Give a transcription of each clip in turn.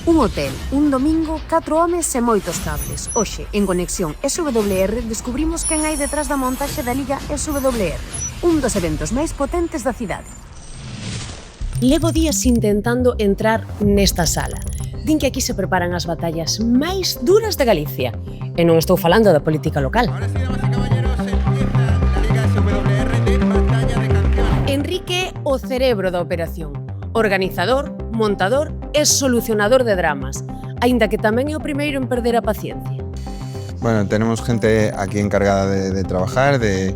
Un hotel, un domingo, 4 homes e moitos cables. Hoxe, en Conexión SWR, descubrimos quen hai detrás da montaxe da Liga SWR, un dos eventos máis potentes da cidade. Levo días intentando entrar nesta sala. Din que aquí se preparan as batallas máis duras de Galicia. E non estou falando da política local. Enrique é o cerebro da operación. Organizador, montador e solucionador de dramas, aínda que tamén é o primeiro en perder a paciencia. Bueno, tenemos gente aquí encargada de trabajar, de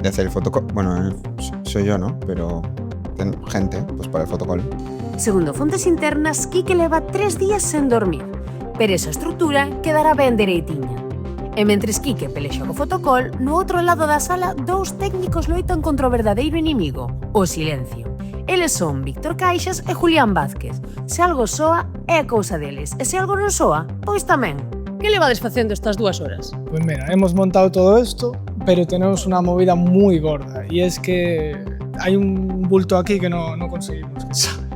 hacer el fotocall. Bueno, soy yo, ¿no? Pero gente, pues para el fotocall. Segundo fontes internas, Quique leva 3 días sen dormir, pero esa estrutura quedará ben dereitiña. E mentres Quique pelexa co fotocall, no outro lado da sala, 2 técnicos loitan contra o verdadeiro inimigo, o silencio. Eles son Víctor Caixas e Julián Vázquez. Se algo soa, é a cousa deles. E se algo non soa, pois tamén. Que levades facendo estas 2 horas? Pues mira, hemos montado todo esto, pero tenemos una movida muy gorda. Y es que hay un bulto aquí que no conseguimos quitar.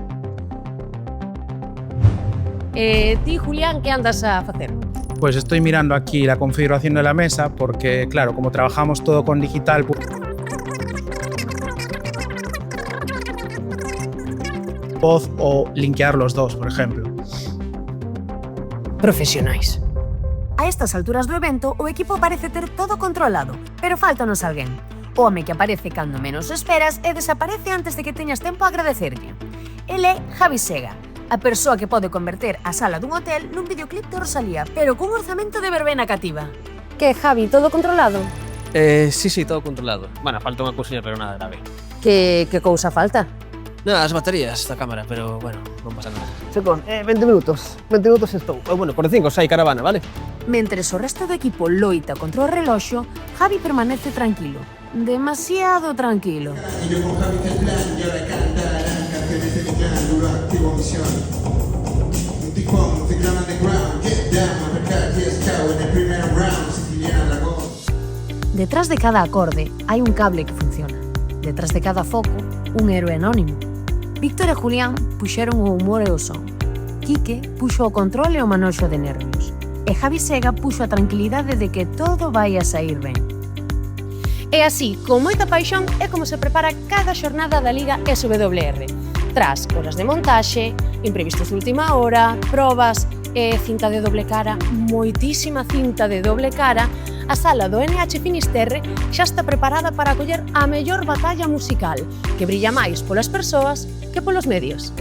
Ti, Julián, que andas a facer? Pues estoy mirando aquí la configuración de la mesa porque, claro, como trabajamos todo con digital... voz o linkear los dos, por ejemplo. Profesionais. A estas alturas do evento, o equipo parece ter todo controlado, pero faltanos alguén. O home que aparece cando menos esperas e desaparece antes de que teñas tempo a agradecerlle. El é Javi Sega, a persoa que pode converter a sala dun hotel nun videoclip de Rosalía, pero cun orzamento de verbena cativa. Que, Javi, todo controlado? Sí, todo controlado. Bueno, falta unha cousiña, pero nada grave. Que cousa falta? Nada, as baterías da cámara, pero, bueno, non pasa nada. Chicos, 20 minutos estou. Bueno, por 5 sai caravana, vale? Mentres o resto do equipo loita contra o reloxo, Javi permanece tranquilo. Demasiado tranquilo. Detrás de cada acorde hai un cable que funciona. Detrás de cada foco, un héroe anónimo. Víctor e Julián puxeron o humor e o son. Quique puxo o control e o manoxo de nervios. E Javi Sega puxo a tranquilidade de que todo vai a sair ben. E así, con moita paixón, é como se prepara cada xornada da Liga SWR. Tras horas de montaxe, imprevistos de última hora, probas e cinta de doble cara, moitísima cinta de doble cara, a sala do NH Finisterre xa está preparada para acoller a mellor batalla musical, que brilla máis polas persoas que polos medios.